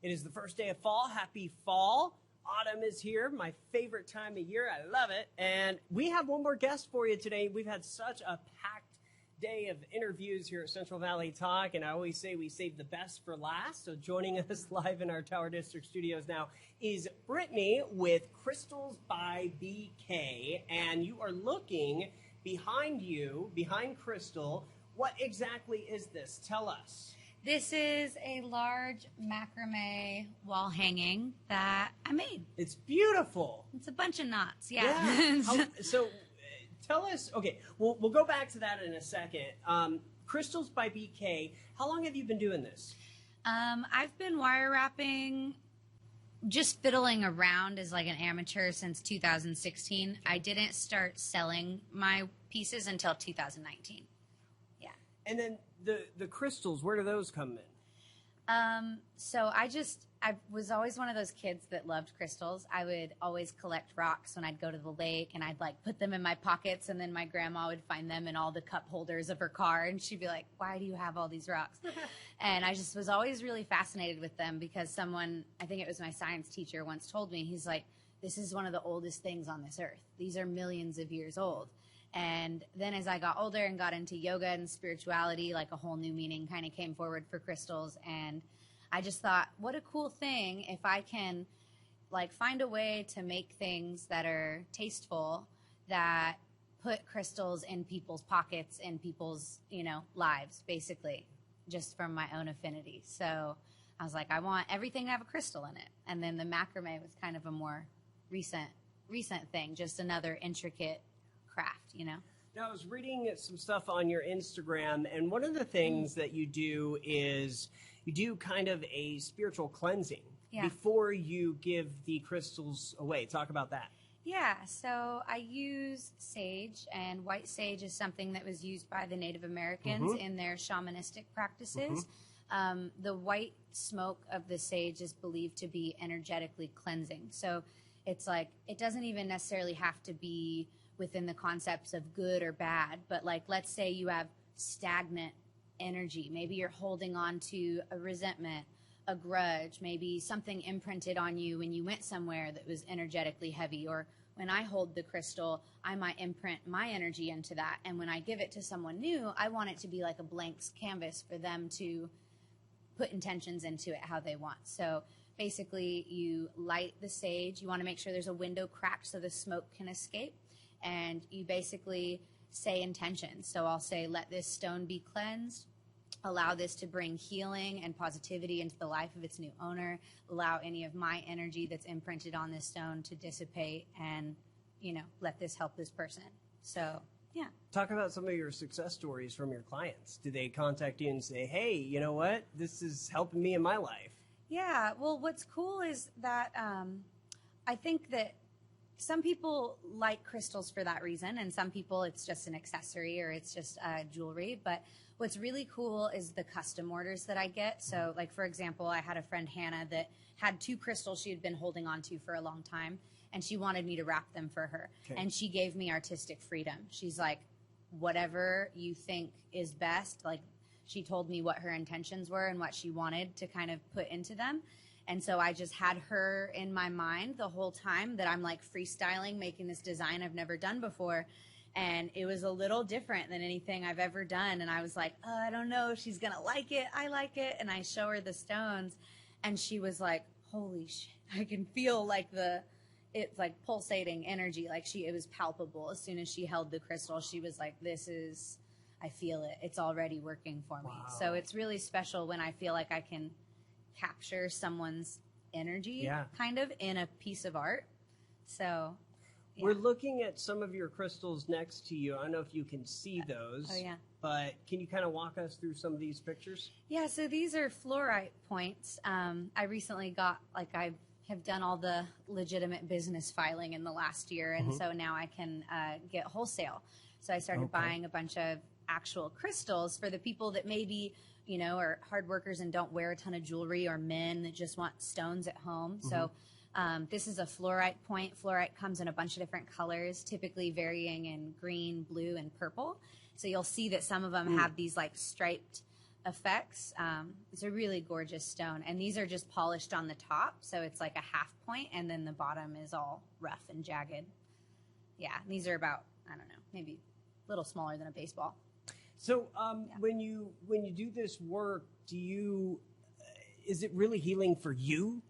It is the first day of fall. Happy fall. Autumn is here, my favorite time of year. I love it. And we have one more guest for you today. We've had such a packed day of interviews here at Central Valley Talk, and I always say we save the best for last. So joining us live in our Tower District studios now is Brittany with Crystals by BK, and you are looking behind you, behind Crystal. What exactly is this? Tell us. This is a large macrame wall hanging that I made. It's beautiful. It's a bunch of knots, yeah. So tell us, okay, we'll go back to that in a second. Crystals by BK, how long have you been doing this? I've been wire wrapping, just fiddling around as like an amateur since 2016. I didn't start selling my pieces until 2019. Yeah. And then the crystals, where do those come in? So I was always one of those kids that loved crystals. I would always collect rocks when I'd go to the lake, and I'd like put them in my pockets, and then my grandma would find them in all the cup holders of her car, and she'd be like, "Why do you have all these rocks?" And I just was always really fascinated with them because someone, I think it was my science teacher, once told me, he's like, "This is one of the oldest things on this earth. These are millions of years old." And then as I got older and got into yoga and spirituality, like a whole new meaning kind of came forward for crystals. And I just thought, what a cool thing if I can like find a way to make things that are tasteful, that put crystals in people's pockets, in people's, lives, basically, just from my own affinity. So I was like, I want everything to have a crystal in it. And then the macrame was kind of a more recent thing, just another intricate craft, Now, I was reading some stuff on your Instagram, and one of the things that you do is you do kind of a spiritual cleansing before you give the crystals away. Talk about that. Yeah, so I use sage, and white sage is something that was used by the Native Americans in their shamanistic practices. The white smoke of the sage is believed to be energetically cleansing. So it's like, it doesn't even necessarily have to be within the concepts of good or bad, but like, let's say you have stagnant energy. Maybe you're holding on to a resentment, a grudge, maybe something imprinted on you when you went somewhere that was energetically heavy. Or when I hold the crystal, I might imprint my energy into that. And when I give it to someone new, I want it to be like a blank canvas for them to put intentions into it how they want. So basically, you light the sage. You want to make sure there's a window cracked so the smoke can escape. And you basically say intentions. So I'll say, let this stone be cleansed. Allow this to bring healing and positivity into the life of its new owner. Allow any of my energy that's imprinted on this stone to dissipate and, let this help this person. So, yeah. Talk about some of your success stories from your clients. Do they contact you and say, hey, you know what? This is helping me in my life? Yeah. Well, what's cool is that I think that some people like crystals for that reason, and some people it's just an accessory or it's just jewelry. But what's really cool is the custom orders that I get. So, like, for example, I had a friend, Hannah, that had 2 crystals she had been holding on to for a long time, and she wanted me to wrap them for her. Okay. And she gave me artistic freedom. She's like, whatever you think is best. Like, she told me what her intentions were and what she wanted to kind of put into them. And so I just had her in my mind the whole time that I'm like freestyling, making this design I've never done before. And it was a little different than anything I've ever done. And I was like, oh, I don't know if she's going to like it. I like it. And I show her the stones. And she was like, holy shit, I can feel like it's like pulsating energy. Like it was palpable. As soon as she held the crystal, she was like, I feel it. It's already working for me. Wow. So it's really special when I feel like I can capture someone's energy kind of in a piece of art. So we're looking at some of your crystals next to you. I don't know if you can see those. Oh, yeah. But can you kind of walk us through some of these pictures? Yeah, so these are fluorite points. I recently I have done all the legitimate business filing in the last year, and so now I can get wholesale. So I started buying a bunch of actual crystals for the people that maybe are hard workers and don't wear a ton of jewelry, or men that just want stones at home. So this is a fluorite point. Fluorite comes in a bunch of different colors, typically varying in green, blue, and purple. So you'll see that some of them have these like striped effects. It's a really gorgeous stone, and these are just polished on the top, so it's like a half point, and then the bottom is all rough and jagged. Yeah, and these are about, I don't know, maybe a little smaller than a baseball. So when you do this work, is it really healing for you?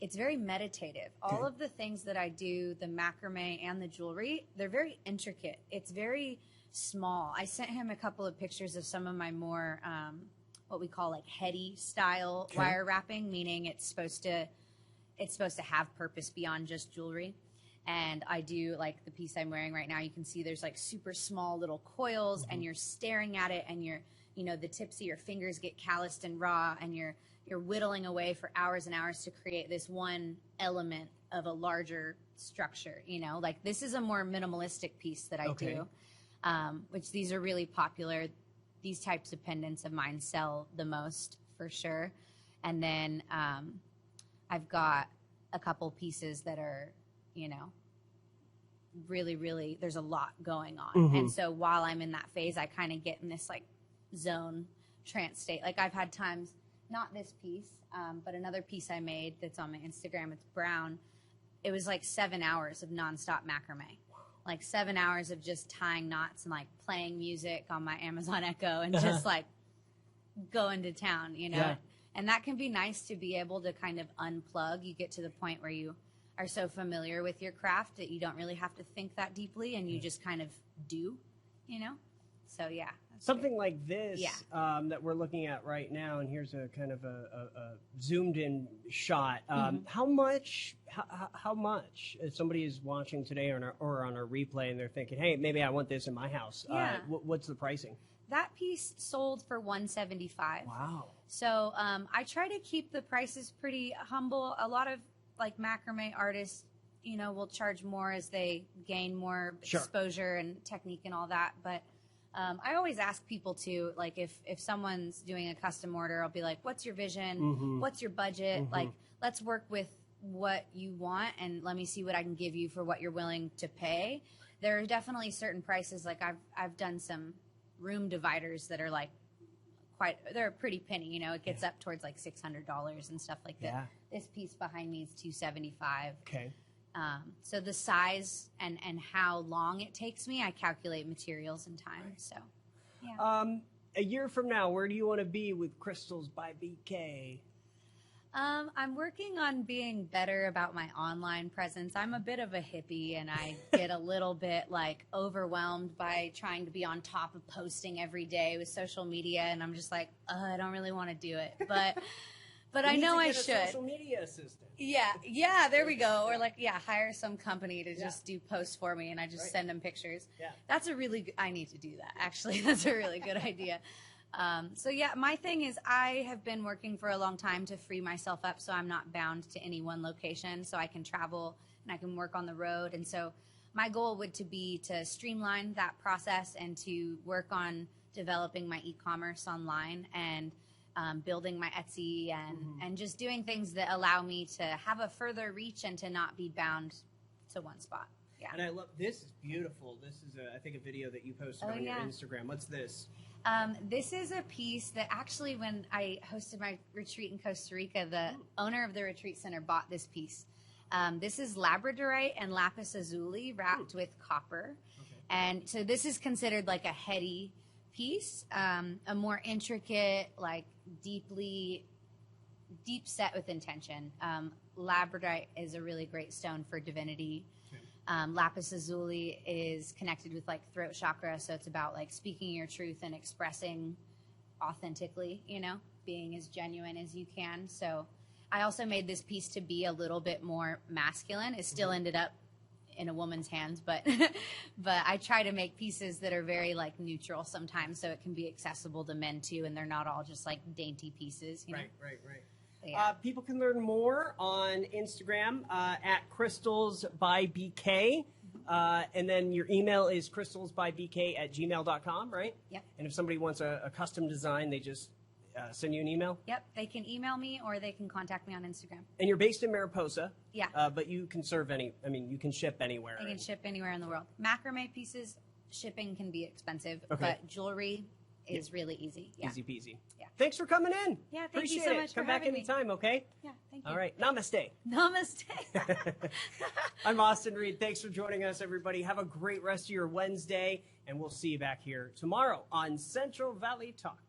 It's very meditative. All of the things that I do, the macrame and the jewelry, they're very intricate. It's very small. I sent him a couple of pictures of some of my more what we call like heady style wire wrapping, meaning it's supposed to have purpose beyond just jewelry. And I do, like the piece I'm wearing right now, you can see there's like super small little coils, and you're staring at it, and the tips of your fingers get calloused and raw, and you're whittling away for hours and hours to create this one element of a larger structure. Like this is a more minimalistic piece that I do, which these are really popular. These types of pendants of mine sell the most for sure. And then I've got a couple pieces that are, really, really, there's a lot going on. And so while I'm in that phase, I kind of get in this like zone trance state. Like I've had times, not this piece, but another piece I made that's on my Instagram, it's brown. It was like 7 hours of nonstop macrame. Like 7 hours of just tying knots and like playing music on my Amazon Echo and just like going to town, Yeah. And that can be nice to be able to kind of unplug. You get to the point where you are so familiar with your craft that you don't really have to think that deeply, and you just kind of do, So yeah. Something like this that we're looking at right now, and here's a kind of a zoomed in shot. How much, if somebody is watching today or on a replay and they're thinking, hey, maybe I want this in my house, what's the pricing? That piece sold for $175. Wow. So I try to keep the prices pretty humble. A lot of like macrame artists, will charge more as they gain more exposure and technique and all that. But I always ask people to, like, if someone's doing a custom order, I'll be like, what's your vision? What's your budget? Like, let's work with what you want, and let me see what I can give you for what you're willing to pay. There are definitely certain prices. Like I've done some room dividers that are like they're a pretty penny, it gets up towards like $600 and stuff like that. This piece behind me is $275. Okay. So the size and how long it takes me, I calculate materials and time. So, yeah. A year from now, where do you want to be with Crystals by BK? I'm working on being better about my online presence. I'm a bit of a hippie, and I get a little bit like overwhelmed by trying to be on top of posting every day with social media, and I'm just like, I don't really want to do it, but I know I should. A social media assistant. Yeah, there we go. Or like, hire some company to just do posts for me, and I just send them pictures. Yeah, that's a really good, I need to do that. Actually, that's a really good idea. So my thing is I have been working for a long time to free myself up so I'm not bound to any one location, so I can travel and I can work on the road. And so my goal would to be to streamline that process and to work on developing my e-commerce online and building my Etsy and just doing things that allow me to have a further reach and to not be bound to one spot. Yeah. And I love, this is beautiful. This is, I think, a video that you posted on your Instagram. What's this? This is a piece that actually, when I hosted my retreat in Costa Rica, the owner of the retreat center bought this piece. This is labradorite and lapis lazuli wrapped with copper. Okay. And so this is considered like a heady piece, a more intricate, like deep set with intention. Labradorite is a really great stone for divinity. Lapis lazuli is connected with like throat chakra, so it's about like speaking your truth and expressing authentically, being as genuine as you can. So I also made this piece to be a little bit more masculine. It still ended up in a woman's hands, but I try to make pieces that are very like neutral sometimes, so it can be accessible to men too, and they're not all just like dainty pieces. Right. Yeah. People can learn more on Instagram at Crystals by BK. And then your email is crystalsbybk@gmail.com, right? Yep. And if somebody wants a custom design, they just send you an email? Yep. They can email me or they can contact me on Instagram. And you're based in Mariposa. Yeah. But you can you can ship anywhere. I can ship anywhere in the world. Macrame pieces, shipping can be expensive, okay. But jewelry, is really easy. Yeah. Easy peasy. Yeah. Thanks for coming in. Yeah, thank you Appreciate so it. much for Come back having me. anytime, okay? Yeah, thank you. All right. Namaste. Namaste. I'm Austin Reed. Thanks for joining us, everybody. Have a great rest of your Wednesday, and we'll see you back here tomorrow on Central Valley Talk.